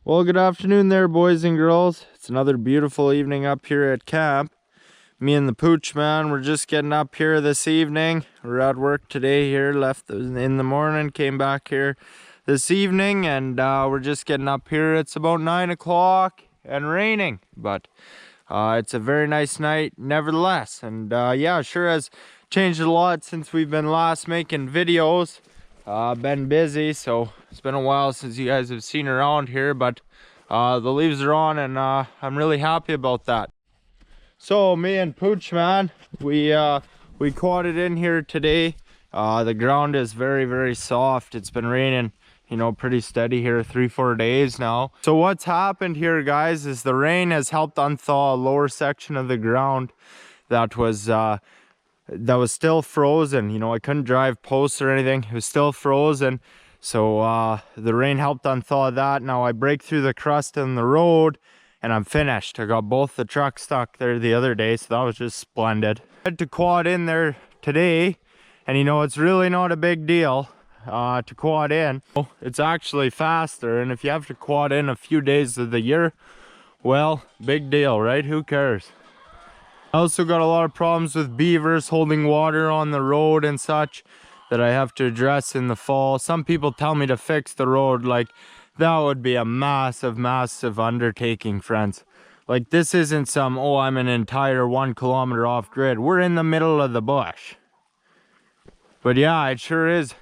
Well, good afternoon there, boys and girls. It's another beautiful evening up here at camp. Me and the pooch man, we're just getting up here this evening. We're at work today here, left in the morning, came back here this evening, and we're just getting up here. It's about 9 o'clock and raining, but it's a very nice night nevertheless. And yeah, sure has changed a lot since we've been last making videos. Been busy, so it's been a while since you guys have seen around here, but the leaves are on, and I'm really happy about that. So me and Pooch man, we caught it in here today. The ground is very soft. It's been raining, you know, pretty steady here 3-4 days now. So what's happened here, guys, is the rain has helped unthaw a lower section of the ground that was still frozen. You know, I couldn't drive posts or anything. It was still frozen. So the rain helped unthaw that. Now I break through the crust in the road and I'm finished. I got both the trucks stuck there the other day, so that was just splendid. I had to quad in there today, and you know, it's really not a big deal to quad in. It's actually faster, and if you have to quad in a few days of the year, well, big deal, right? Who cares? I also got a lot of problems with beavers holding water on the road and such that I have to address in the fall. Some people tell me to fix the road. Like, that would be a massive undertaking, friends. Like, this isn't some, oh, I'm an entire 1 kilometer off grid. We're in the middle of the bush. But yeah, it sure is.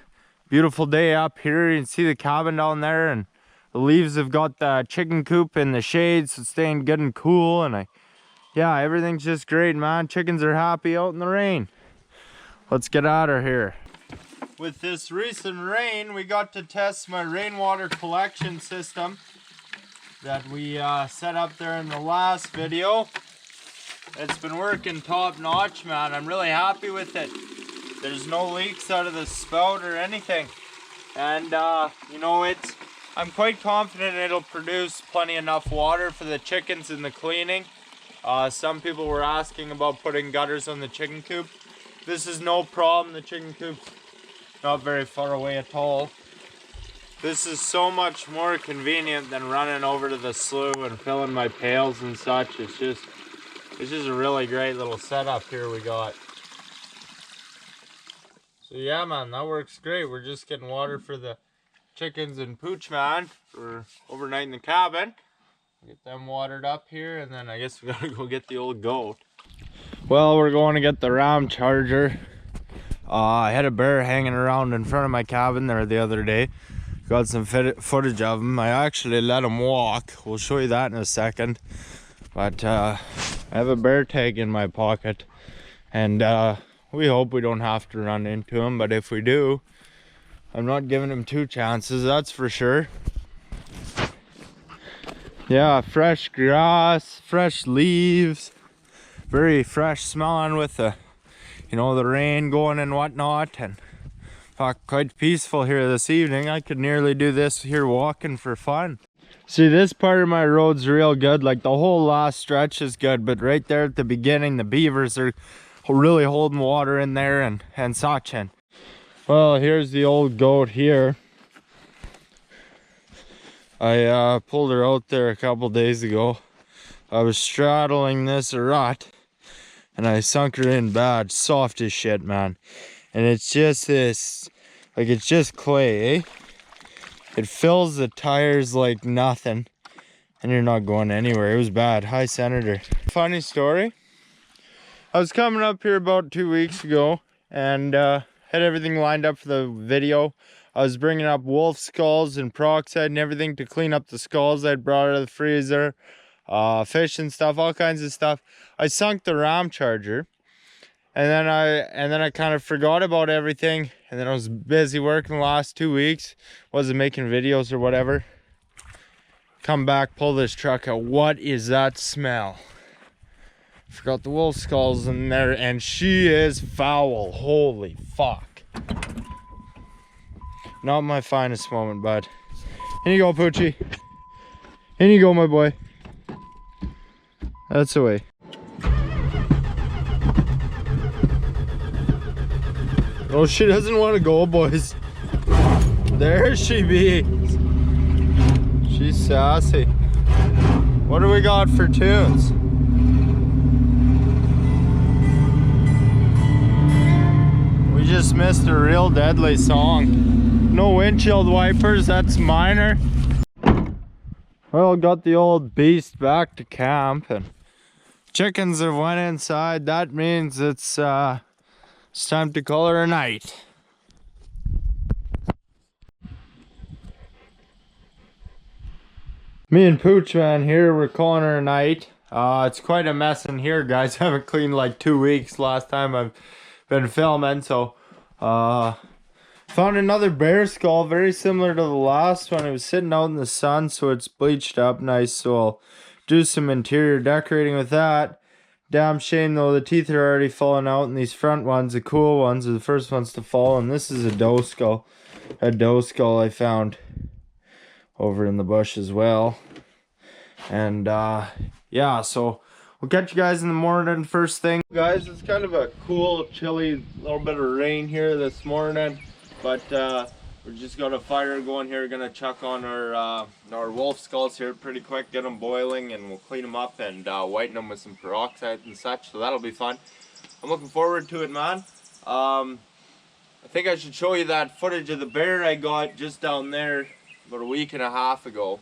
Beautiful day up here. You can see the cabin down there, and the leaves have got the chicken coop in the shade, so it's staying good and cool. And yeah, everything's just great, man. Chickens are happy out in the rain. Let's get out of here. With this recent rain, we got to test my rainwater collection system that we set up there in the last video. It's been working top notch, man. I'm really happy with it. There's no leaks out of the spout or anything. And you know, I'm quite confident it'll produce plenty enough water for the chickens in the cleaning. Some people were asking about putting gutters on the chicken coop. This is no problem. The chicken coop's not very far away at all. This is so much more convenient than running over to the slough and filling my pails and such. It's just a really great little setup here we got. So yeah, man, that works great. We're just getting water for the chickens and Pooch man for overnight in the cabin. Get them watered up here, and then I guess we gotta go get the old goat. Well, we're going to get the ram charger. I had a bear hanging around in front of my cabin there the other day. Got some footage of him. I actually let him walk. We'll show you that in a second. But I have a bear tag in my pocket, and we hope we don't have to run into him. But if we do, I'm not giving him 2 chances, that's for sure. Yeah, fresh grass, fresh leaves, very fresh smelling with the, you know, the rain going and whatnot, and quite peaceful here this evening. I could nearly do this here walking for fun. See, this part of my road's real good. Like, the whole last stretch is good, but right there at the beginning, the beavers are really holding water in there and such. And well, here's the old goat here. I pulled her out there a couple days ago. I was straddling this rut and I sunk her in bad, soft as shit, man. And it's just this, like, it's just clay, eh? It fills the tires like nothing, and you're not going anywhere. It was bad. Hi, Senator. Funny story. I was coming up here about 2 weeks ago and had everything lined up for the video. I was bringing up wolf skulls and peroxide and everything to clean up the skulls I'd brought out of the freezer, fish and stuff, all kinds of stuff. I sunk the ram charger, and then I kind of forgot about everything, and then I was busy working the last 2 weeks, wasn't making videos or whatever. Come back, pull this truck out. What is that smell? Forgot the wolf skulls in there, and she is foul. Holy fuck. Not my finest moment, bud. In you go, Poochie. In you go, my boy. That's the way. Oh, she doesn't want to go, boys. There she be. She's sassy. What do we got for tunes? We just missed a real deadly song. No windshield wipers, that's minor. Well, got the old beast back to camp and chickens have went inside. That means it's time to call her a night. Me and Pooch Man here, we're calling her a night. It's quite a mess in here, guys. I haven't cleaned like 2 weeks last time I've been filming, so found another bear skull very similar to the last one. It was sitting out in the sun, so it's bleached up nice, so I'll do some interior decorating with that. Damn shame though, the teeth are already falling out, and these front ones, the cool ones, are the first ones to fall. And this is a doe skull I found over in the bush as well. And yeah, so we'll catch you guys in the morning first thing. Guys, it's kind of a cool, chilly, little bit of rain here this morning, but we just got a fire going here. We're gonna chuck on our wolf skulls here pretty quick, get them boiling, and we'll clean them up and whiten them with some peroxide and such, so that'll be fun. I'm looking forward to it, man. I think I should show you that footage of the bear I got just down there about a week and a half ago.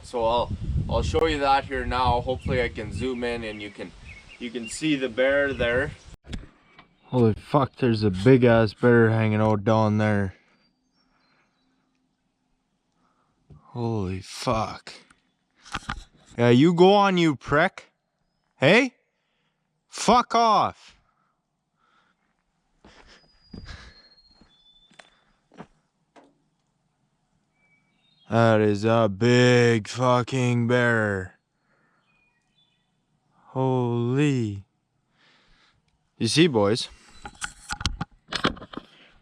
So I'll show you that here now. Hopefully I can zoom in and you can see the bear there. Holy fuck, there's a big ass bear hanging out down there. Holy fuck. Yeah, you go on, you prick. Hey? Fuck off. That is a big fucking bear. Holy. You see, boys?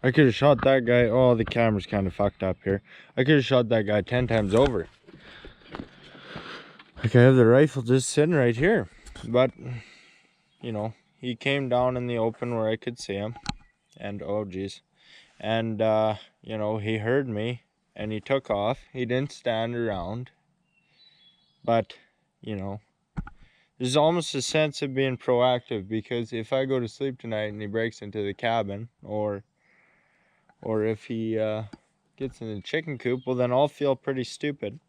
I could have shot that guy. Oh, the camera's kind of fucked up here. I could have shot that guy 10 times over. Like, I have the rifle just sitting right here. But, you know, he came down in the open where I could see him. And, oh geez. And, you know, he heard me. And he took off. He didn't stand around. But, you know, there's almost a sense of being proactive, because if I go to sleep tonight and he breaks into the cabin, or if he gets in the chicken coop, well, then I'll feel pretty stupid.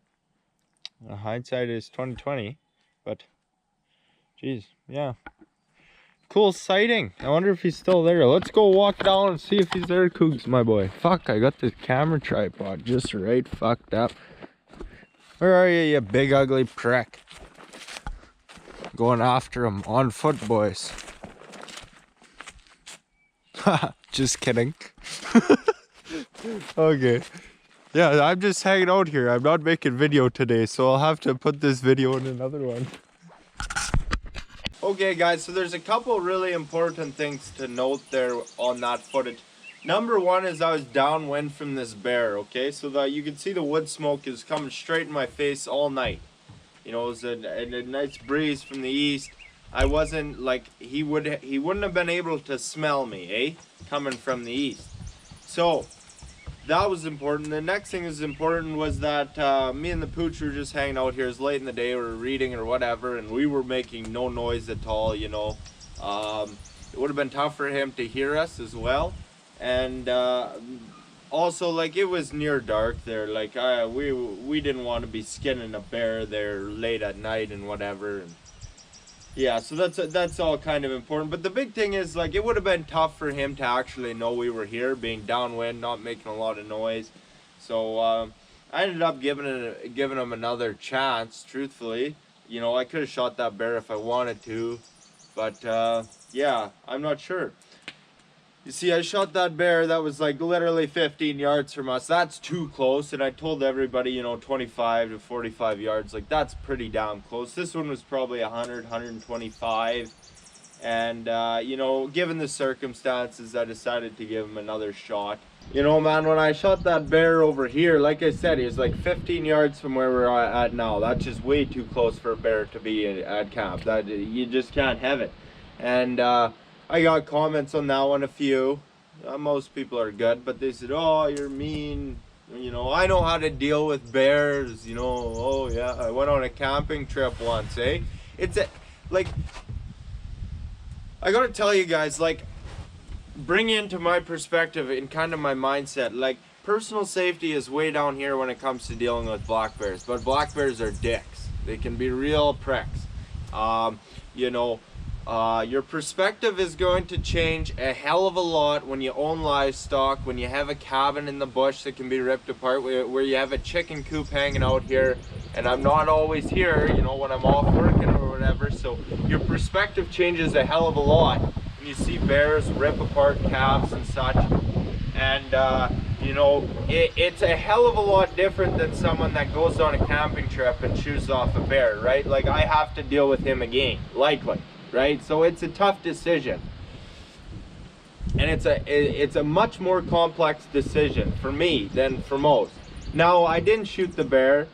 Hindsight is 20/20, but geez, yeah. Cool sighting. I wonder if he's still there. Let's go walk down and see if he's there, Cougs, my boy. Fuck, I got this camera tripod just right fucked up. Where are you, you big ugly prick? Going after him on foot, boys. Just kidding. Okay. Yeah, I'm just hanging out here. I'm not making video today, so I'll have to put this video in another one. Okay guys, so there's a couple really important things to note there on that footage. Number one is I was downwind from this bear, okay? So that you can see the wood smoke is coming straight in my face all night. You know, it was a nice breeze from the east. I wasn't like, he wouldn't have been able to smell me, eh? Coming from the east. So that was important. The next thing that's important was that me and the pooch were just hanging out here. It was late in the day, we were reading or whatever, and we were making no noise at all, you know. It would have been tough for him to hear us as well. And also, like, it was near dark there. Like, we didn't want to be skinning a bear there late at night and whatever. And yeah, so that's all kind of important. But the big thing is, like, it would have been tough for him to actually know we were here, being downwind, not making a lot of noise. So I ended up giving him another chance, truthfully. You know, I could have shot that bear if I wanted to, but yeah, I'm not sure. You see, I shot that bear that was like literally 15 yards from us. That's too close, and I told everybody, you know, 25 to 45 yards. Like, that's pretty damn close. This one was probably 100, 125. And, you know, given the circumstances, I decided to give him another shot. You know, man, when I shot that bear over here, like I said, he was like 15 yards from where we're at now. That's just way too close for a bear to be at camp. That, you just can't have it. And, I got comments on that one, a few. Most people are good, but they said, oh, you're mean, You know, I know how to deal with bears, you know. Oh yeah, I went on a camping trip once, eh? Like, I gotta tell you guys, like, bring into my perspective and kind of my mindset, like, personal safety is way down here when it comes to dealing with black bears, but black bears are dicks. They can be real pricks. You know, your perspective is going to change a hell of a lot when you own livestock, when you have a cabin in the bush that can be ripped apart, where you have a chicken coop hanging out here, and I'm not always here, you know, when I'm off working or whatever, so your perspective changes a hell of a lot when you see bears rip apart calves and such. And you know, it's a hell of a lot different than someone that goes on a camping trip and shoots off a bear, right? Like, I have to deal with him again, likely, right? So it's a tough decision, and it's a much more complex decision for me than for most. Now, I didn't shoot the bear,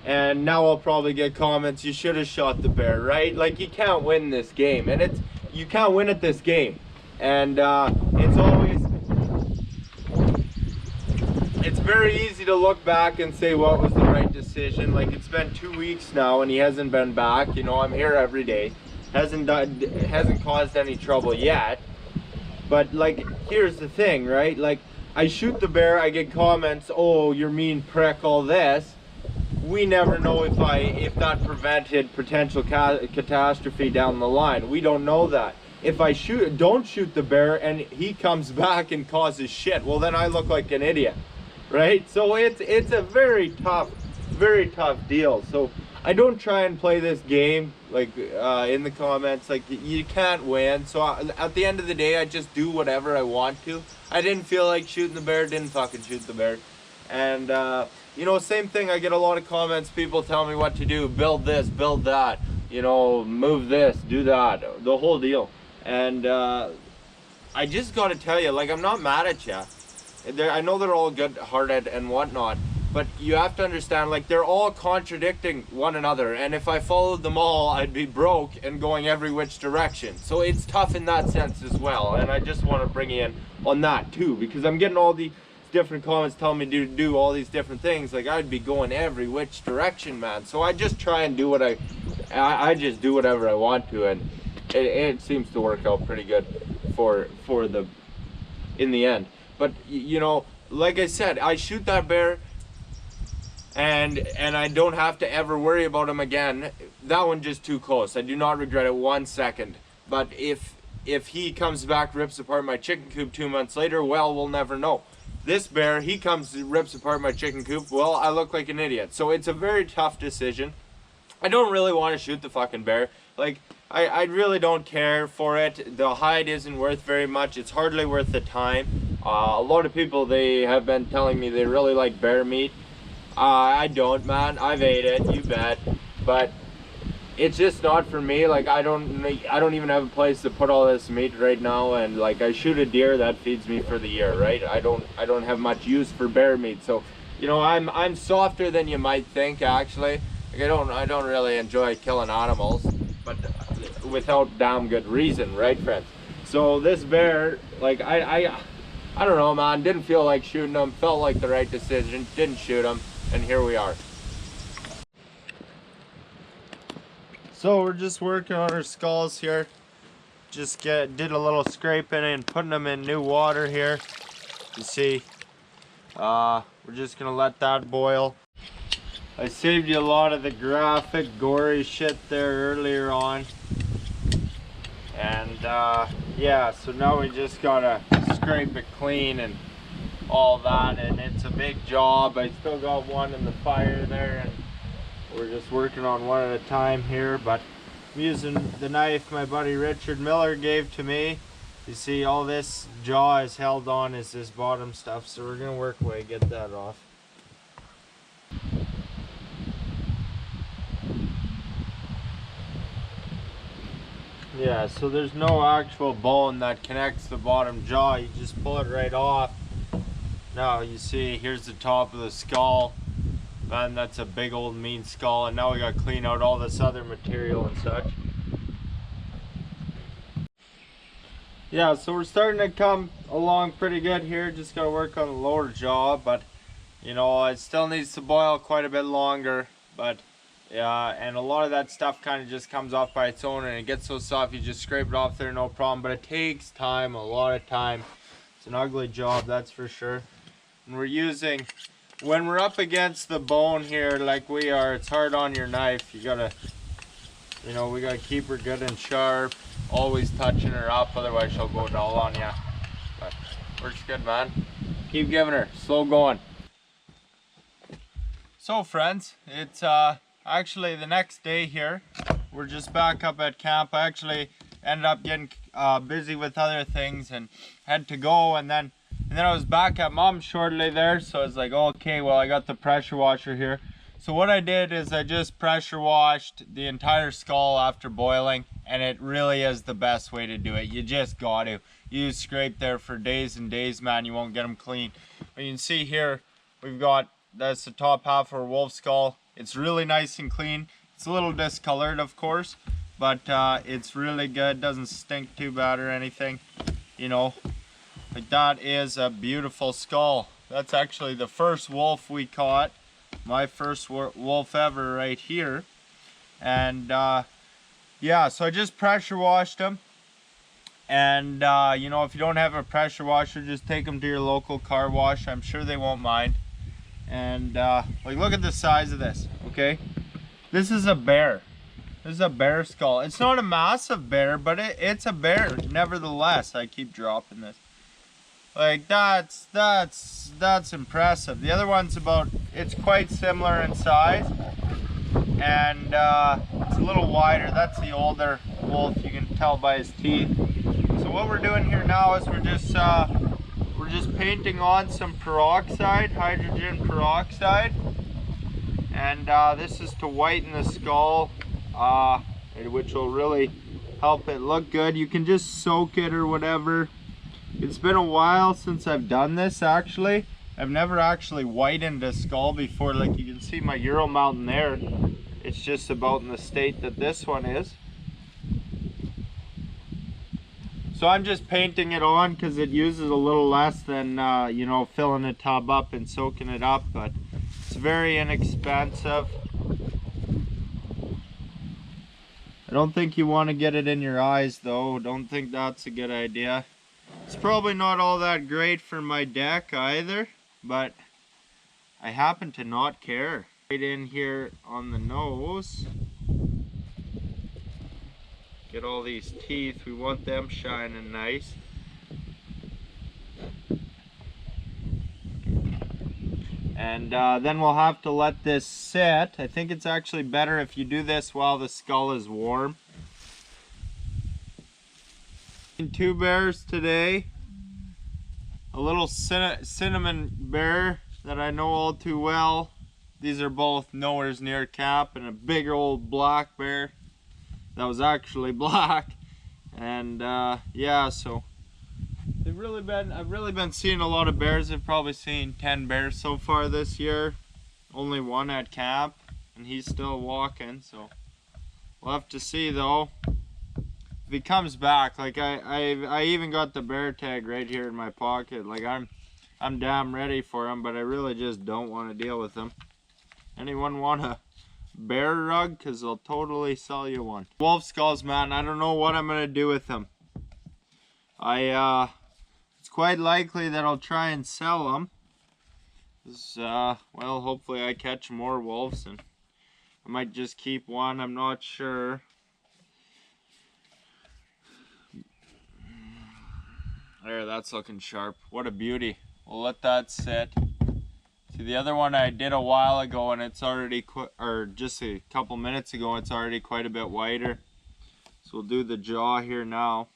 and now I'll probably get comments, you should have shot the bear, right? Like, you can't win this game, and you can't win at this game, and it's very easy to look back and say what was the right decision. Like, it's been 2 weeks now and he hasn't been back. You know, I'm here every day. Hasn't caused any trouble yet. But, like, here's the thing, right? Like, I shoot the bear, I get comments, oh, you're mean prick, all this. We never know if that prevented potential catastrophe down the line. We don't know that. If I don't shoot the bear and he comes back and causes shit, well, then I look like an idiot. Right? So it's a very tough deal. So I don't try and play this game like in the comments, like, you can't win. So at the end of the day, I just do whatever I want to. I didn't feel like shooting the bear, didn't fucking shoot the bear. And you know, same thing, I get a lot of comments, people tell me what to do, build this, build that, you know, move this, do that, the whole deal. And I just gotta tell you, like, I'm not mad at you. I know they're all good-hearted and whatnot, but you have to understand, like, they're all contradicting one another, and if I followed them all, I'd be broke and going every which direction. So it's tough in that sense as well, and I just want to bring you in on that too, because I'm getting all these different comments telling me to do all these different things. Like, I'd be going every which direction, man. So I just try and do I just do whatever I want to, and it seems to work out pretty good in the end. But, you know, like I said, I shoot that bear and I don't have to ever worry about him again. That one just too close. I do not regret it 1 second. But if he comes back, rips apart my chicken coop 2 months later, well, we'll never know. This bear, he comes, rips apart my chicken coop, well, I look like an idiot. So it's a very tough decision. I don't really want to shoot the fucking bear. Like, I really don't care for it. The hide isn't worth very much. It's hardly worth the time. A lot of people, they have been telling me they really like bear meat. I don't, man. I've ate it, you bet. But it's just not for me. Like, I don't even have a place to put all this meat right now. And like, I shoot a deer that feeds me for the year, right? I don't have much use for bear meat. So, you know, I'm softer than you might think, actually. Like, I don't really enjoy killing animals, but without damn good reason, right, friends? So this bear, like, I don't know, man, didn't feel like shooting him, felt like the right decision, didn't shoot him, and here we are. So we're just working on our skulls here. Just did a little scraping and putting them in new water here. You see, we're just gonna let that boil. I saved you a lot of the graphic, gory shit there earlier on. And yeah, so now we just gotta scrape it clean and all that, and it's a big job. I still got one in the fire there, and we're just working on one at a time here, but I'm using the knife my buddy Richard Miller gave to me. You see, all this jaw is held on is this bottom stuff, so we're gonna work away, get that off. Yeah, so there's no actual bone that connects the bottom jaw, you just pull it right off. Now you see, here's the top of the skull. Man, that's a big old mean skull, and now we gotta clean out all this other material and such. Yeah, so we're starting to come along pretty good here. Just gotta work on the lower jaw, but You know, it still needs to boil quite a bit longer, but yeah, and a lot of that stuff kind of just comes off by its own, and it gets so soft you just scrape it off there, no problem. But it takes time, a lot of time. It's an ugly job, that's for sure. And we're using, when we're up against the bone here like we are, it's hard on your knife. You gotta, you know, we gotta keep her good and sharp, always touching her up, otherwise she'll go dull on you. But works good, man. Keep giving her, slow going. So friends, it's actually the next day here. We're just back up at camp. I actually ended up getting busy with other things and had to go, and then I was back at mom's shortly there, so I was like, okay, well, I got the pressure washer here. So what I did is I just pressure washed the entire skull after boiling, and it really is the best way to do it. You just got to. You scrape there for days and days, man, you won't get them clean. But you can see here, we've got, that's the top half of our wolf skull. It's really nice and clean. It's a little discolored, of course, but it's really good. Doesn't stink too bad or anything, you know. Like, that is a beautiful skull. That's actually the first wolf we caught. My first wolf ever right here. And yeah, so I just pressure washed them. And you know, if you don't have a pressure washer, just take them to your local car wash. I'm sure they won't mind. And like, look at the size of this, okay? This is a bear. This is a bear skull. It's not a massive bear, but it's a bear nevertheless. I keep dropping this. Like, that's impressive. The other one's about, it's quite similar in size, and it's a little wider. That's the older wolf, you can tell by his teeth. So what we're doing here now is we're just painting on some peroxide, hydrogen peroxide, and this is to whiten the skull, which will really help it look good. You can just soak it or whatever. It's been a while since I've done this, actually. I've never actually whitened a skull before. Like, you can see my Ural Mountain there. It's just about in the state that this one is. So I'm just painting it on because it uses a little less than, you know, filling a tub up and soaking it up, but it's very inexpensive. I don't think you want to get it in your eyes, though. Don't think that's a good idea. It's probably not all that great for my deck either, but I happen to not care. Right in here on the nose. Get all these teeth, we want them shining nice. And then we'll have to let this sit. I think it's actually better if you do this while the skull is warm. Two bears today. A little cinnamon bear that I know all too well. These are both nowhere near camp, and a big old black bear that was actually black. And yeah, so I've really been seeing a lot of bears. I've probably seen 10 bears so far this year. Only one at camp, and he's still walking, so we'll have to see though. If he comes back, like I even got the bear tag right here in my pocket. Like, I'm damn ready for him, but I really just don't want to deal with him. Anyone want a bear rug? Because they'll totally sell you one. Wolf skulls, man, I don't know what I'm gonna do with them. It's quite likely that I'll try and sell them. Well, hopefully I catch more wolves, and I might just keep one, I'm not sure. There, that's looking sharp. What a beauty. We'll let that sit. See, the other one I did a while ago, and it's already, or just a couple minutes ago, it's already quite a bit wider. So we'll do the jaw here now.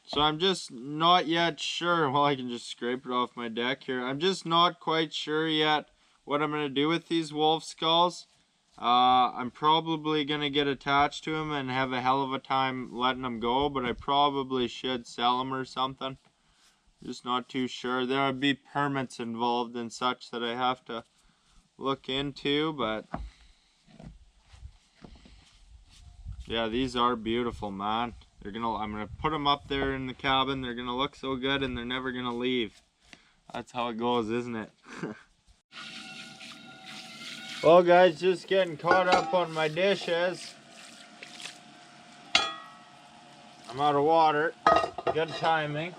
So I'm just not yet sure. Well, I can just scrape it off my deck here. I'm just not quite sure yet what I'm going to do with these wolf skulls. I'm probably going to get attached to them and have a hell of a time letting them go, but I probably should sell them or something. Just not too sure. There would be permits involved and such that I have to look into, but yeah, these are beautiful, man. I'm gonna put them up there in the cabin. They're gonna look so good and they're never gonna leave. That's how it goes, isn't it? Well guys, just getting caught up on my dishes. I'm out of water. Good timing.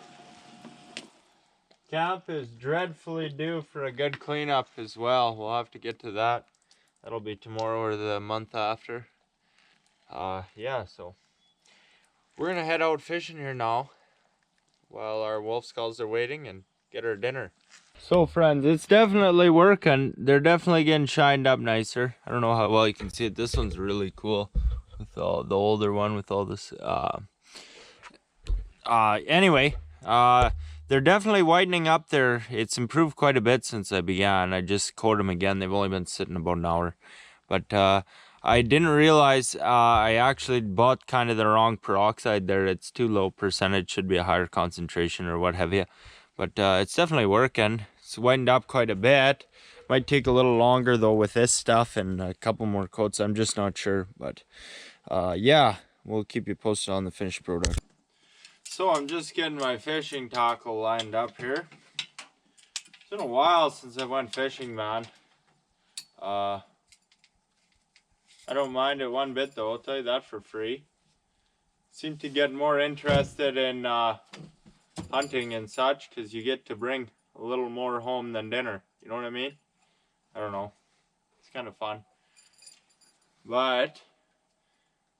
Camp is dreadfully due for a good cleanup as well. We'll have to get to that. That'll be tomorrow or the month after. Yeah, so we're gonna head out fishing here now while our wolf skulls are waiting and get our dinner. So friends, it's definitely working. They're definitely getting shined up nicer. I don't know how well you can see it. This one's really cool with all the older one with all this. Anyway, they're definitely whitening up there. It's improved quite a bit since I began. I just coated them again. They've only been sitting about an hour. But I didn't realize I actually bought kind of the wrong peroxide there. It's too low percentage. Should be a higher concentration or what have you. But it's definitely working. It's whitened up quite a bit. Might take a little longer though with this stuff and a couple more coats. I'm just not sure. But yeah, we'll keep you posted on the finished product. So I'm just getting my fishing tackle lined up here. It's been a while since I went fishing, man. I don't mind it one bit though, I'll tell you that for free. Seem to get more interested in hunting and such because you get to bring a little more home than dinner. You know what I mean? I don't know. It's kind of fun. But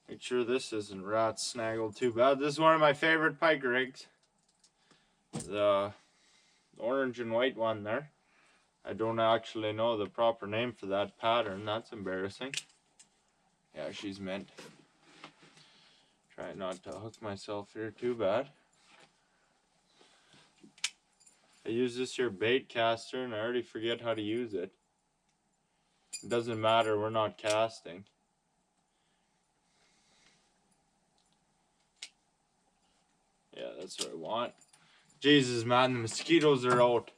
make sure this isn't rat snaggled too bad. This is one of my favorite pike rigs. The orange and white one there. I don't actually know the proper name for that pattern. That's embarrassing. Yeah, she's mint. Try not to hook myself here too bad. I use this here bait caster and I already forget how to use it. It doesn't matter, we're not casting. Yeah, that's what I want. Jesus, man, the mosquitoes are out.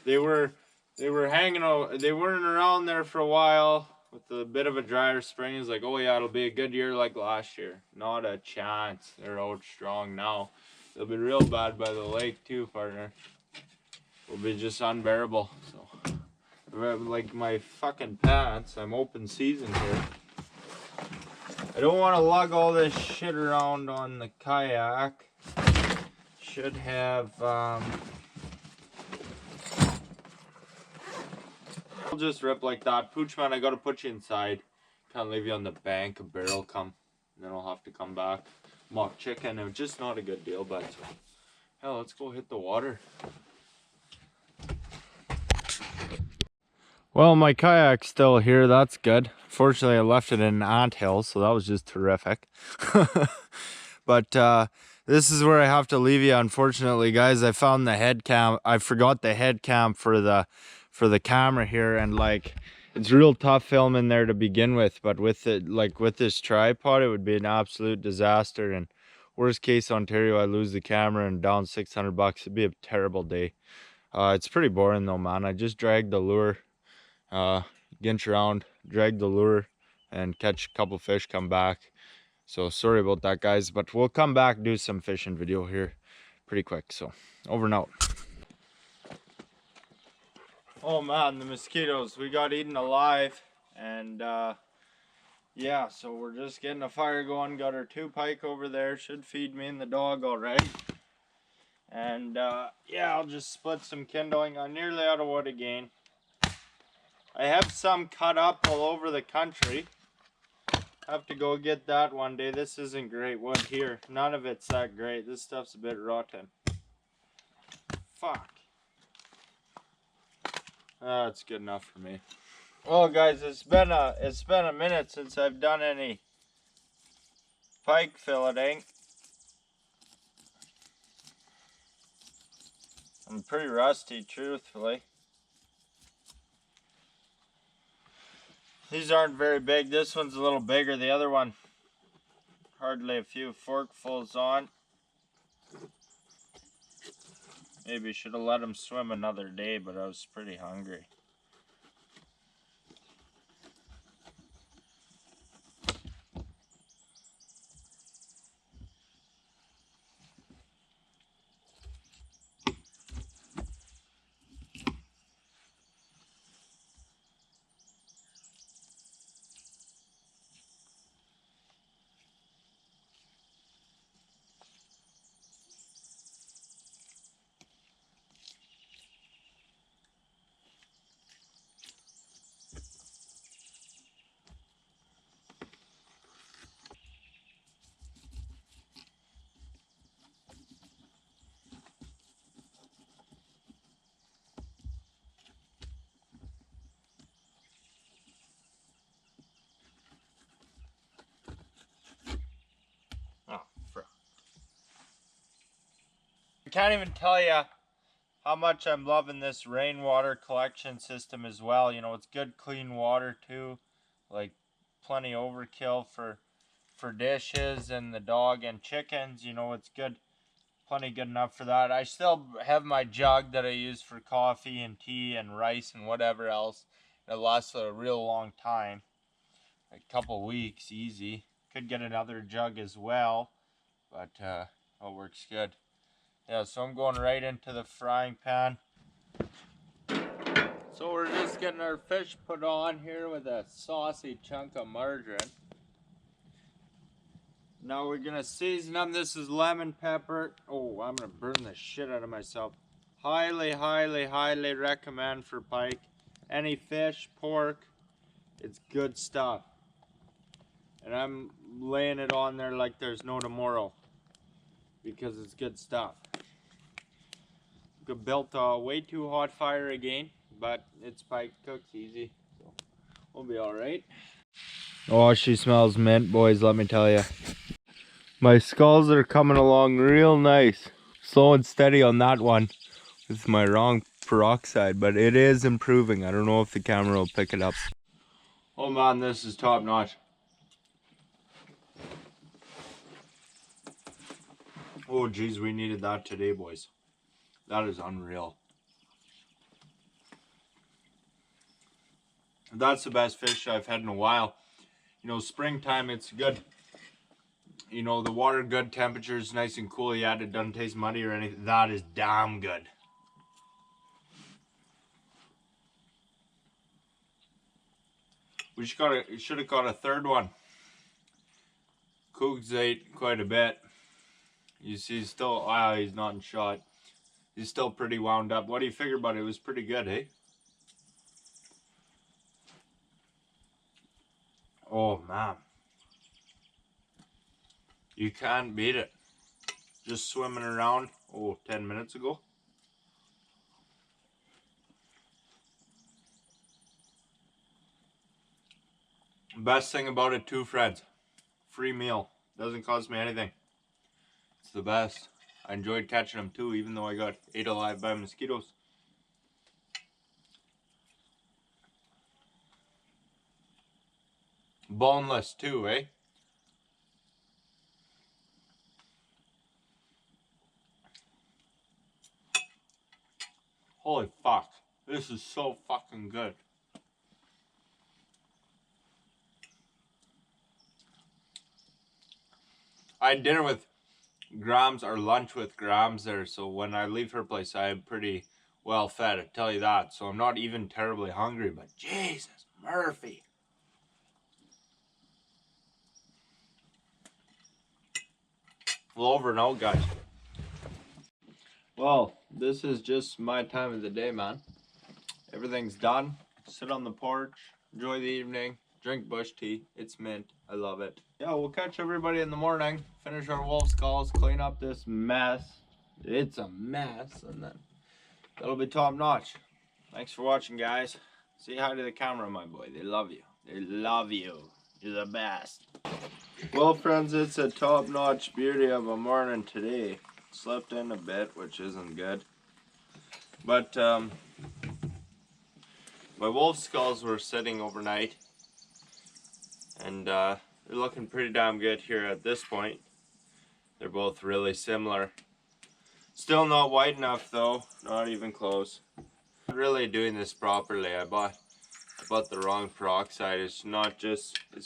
They were hanging out. They weren't around there for a while with a bit of a drier spring. It's like, oh yeah, it'll be a good year like last year. Not a chance. They're out strong now. They'll be real bad by the lake too, partner. Will be just unbearable. So, like my fucking pants, I'm open season here. I don't want to lug all this shit around on the kayak. Should have I'll just rip like that. Pooch man, I gotta put you inside. Can't leave you on the bank. A bear will come, and then I'll have to come back. Mock chicken, it's just not a good deal, but hell, let's go hit the water. Well, my kayak's still here. That's good. Fortunately, I left it in an anthill, so that was just terrific. But this is where I have to leave you, unfortunately, guys. I found the head cam. I forgot the head cam for the camera here, and like it's real tough filming there to begin with. But with it, like with this tripod, it would be an absolute disaster. And worst case Ontario, I lose the camera and down $600. It'd be a terrible day. It's pretty boring though, man. I just dragged the lure, ginch around, drag the lure, and catch a couple fish, come back. So sorry about that, guys, but we'll come back, do some fishing video here pretty quick. So over and out. Oh man, the mosquitoes, we got eaten alive. And yeah, so we're just getting a fire going. Got our 2 pike over there, should feed me and the dog all right. And yeah, I'll just split some kindling. I'm nearly out of wood again. I have some cut up all over the country. Have to go get that one day. This isn't great wood here. None of it's that great. This stuff's a bit rotten. Fuck. That's good enough for me. Well, guys, it's been a minute since I've done any pike filleting. I'm pretty rusty, truthfully. These aren't very big. This one's a little bigger. The other one, hardly a few forkfuls on. Maybe should have let him swim another day, but I was pretty hungry. Can't even tell you how much I'm loving this rainwater collection system as well. You know, it's good clean water too, like plenty overkill for dishes and the dog and chickens. You know, it's good, plenty good enough for that. I still have my jug that I use for coffee and tea and rice and whatever else. It lasts a real long time, a couple weeks easy. Could get another jug as well, but it works good. Yeah, so I'm going right into the frying pan. So we're just getting our fish put on here with a saucy chunk of margarine. Now we're gonna season them. This is lemon pepper. Oh, I'm gonna burn the shit out of myself. Highly, highly, highly recommend for pike. Any fish, pork, it's good stuff. And I'm laying it on there like there's no tomorrow because it's good stuff. Built a way too hot fire again, but it's pike, cooks easy, so we'll be all right. Oh, she smells mint, boys, let me tell you. My skulls are coming along real nice. Slow and steady on that one. It's my wrong peroxide, but it is improving. I don't know if the camera will pick it up. Oh man, this is top notch. Oh geez, we needed that today, boys. That is unreal. That's the best fish I've had in a while. You know, springtime, it's good. You know, the water good, temperature's nice and cool, yet it doesn't taste muddy or anything. That is damn good. We should have got a third one. Cougs ate quite a bit. You see, he's still, he's not in shot. He's still pretty wound up. What do you figure about it? It was pretty good, eh? Oh, man. You can't beat it. Just swimming around, 10 minutes ago. Best thing about it too, friends. Free meal. Doesn't cost me anything. It's the best. I enjoyed catching them too, even though I got ate alive by mosquitoes. Boneless too, eh? Holy fuck. This is so fucking good. I had dinner with Grams, or lunch with Grams there, so when I leave her place I'm pretty well fed, I tell you that. So I'm not even terribly hungry, but Jesus Murphy. Well, over and out, guys. Well, this is just my time of the day, man. Everything's done. Sit on the porch, enjoy the evening, drink bush tea. It's mint. I love it. Yeah, we'll catch everybody in the morning, finish our wolf skulls, clean up this mess. It's a mess, and then that'll be top notch. Thanks for watching, guys. Say hi to the camera, my boy. They love you. They love you. You're the best. Well, friends, it's a top notch beauty of a morning today. Slept in a bit, which isn't good. But my wolf skulls were sitting overnight, and they're looking pretty damn good here at this point. They're both really similar. Still not white enough though, not even close. Not really doing this properly. I bought the wrong peroxide. It's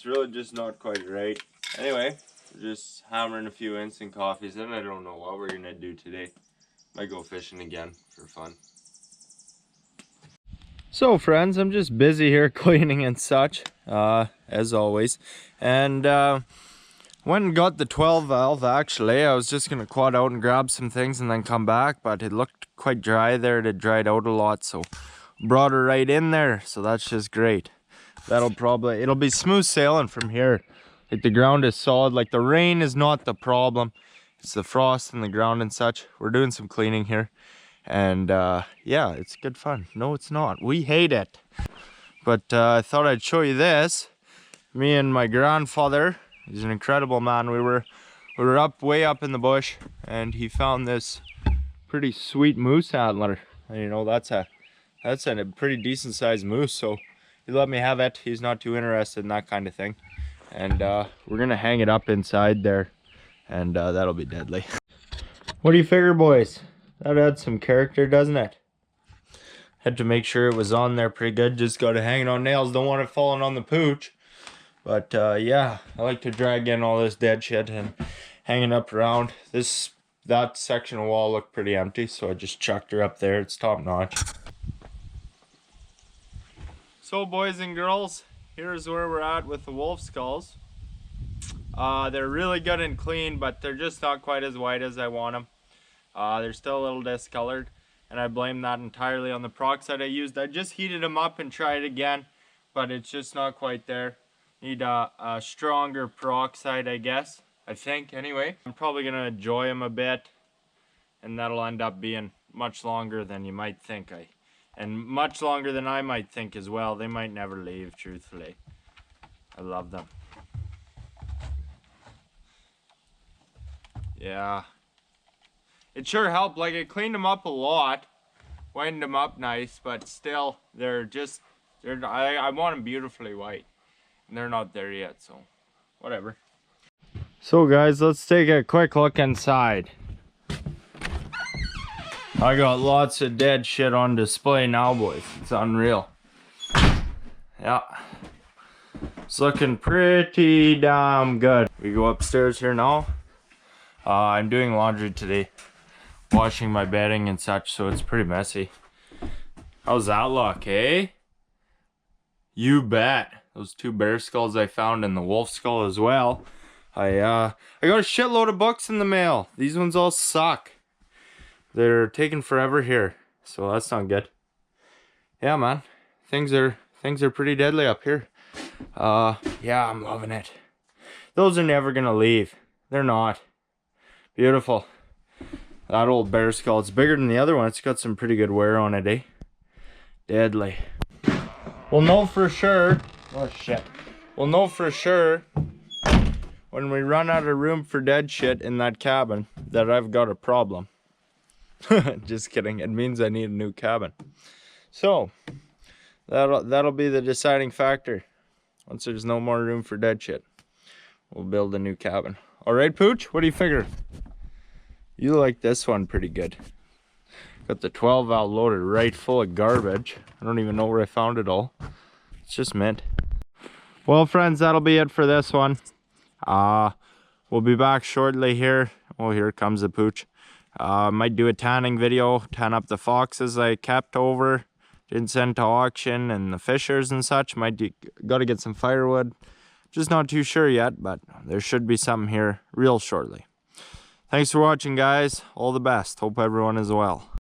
really just not quite right. Anyway, just hammering a few instant coffees, and I don't know what we're gonna do today. Might go fishing again for fun. So friends, I'm just busy here cleaning and such, as always. And went and got the 12 valve actually. I was just gonna quad out and grab some things and then come back, but it looked quite dry there. It had dried out a lot, so brought her right in there. So that's just great. It'll be smooth sailing from here. Like the ground is solid, like the rain is not the problem. It's the frost in the ground and such. We're doing some cleaning here. And yeah, it's good fun. No, it's not. We hate it. But I thought I'd show you this. Me and my grandfather, he's an incredible man. We were way up in the bush, and he found this pretty sweet moose antler. And, you know, that's a pretty decent sized moose, so he let me have it. He's not too interested in that kind of thing. And we're gonna hang it up inside there, and that'll be deadly. What do you figure, boys? That adds some character, doesn't it? Had to make sure it was on there pretty good. Just got to hang it on nails. Don't want it falling on the pooch. But yeah, I like to drag in all this dead shit and hang it up around. That section of wall looked pretty empty, so I just chucked her up there. It's top notch. So boys and girls, here's where we're at with the wolf skulls. They're really good and clean, but they're just not quite as white as I want them. They're still a little discolored, and I blame that entirely on the peroxide I used. I just heated them up and tried again, but it's just not quite there. Need a stronger peroxide, I guess. I think, anyway. I'm probably gonna enjoy them a bit, and that'll end up being much longer than you might think. And much longer than I might think as well. They might never leave, truthfully. I love them. Yeah. It sure helped. Like, it cleaned them up a lot. Whitened them up nice, but still, I want them beautifully white. And they're not there yet, so whatever. So guys, let's take a quick look inside. I got lots of dead shit on display now, boys. It's unreal. Yeah. It's looking pretty damn good. We go upstairs here now. I'm doing laundry today. Washing my bedding and such, so it's pretty messy. How's that look, eh? You bet. Those two bear skulls I found and the wolf skull as well. I got a shitload of books in the mail. These ones all suck. They're taking forever here, so that's not good. Yeah, man, things are pretty deadly up here. Yeah, I'm loving it. Those are never gonna leave. They're not. Beautiful. That old bear skull, it's bigger than the other one. It's got some pretty good wear on it, eh? Deadly. We'll know for sure. Oh shit. We'll know for sure when we run out of room for dead shit in that cabin that I've got a problem. Just kidding. It means I need a new cabin. So that'll be the deciding factor. Once there's no more room for dead shit, we'll build a new cabin. All right, Pooch, what do you figure? You like this one pretty good. Got the 12 out loaded right full of garbage. I don't even know where I found it all. It's just mint. Well, friends, that'll be it for this one. We'll be back shortly here. Oh, here comes the Pooch. Might do a tanning video, tan up the foxes I kept over, didn't send to auction, and the fishers and such. Gotta get some firewood. Just not too sure yet, but there should be something here real shortly. Thanks for watching, guys. All the best. Hope everyone is well.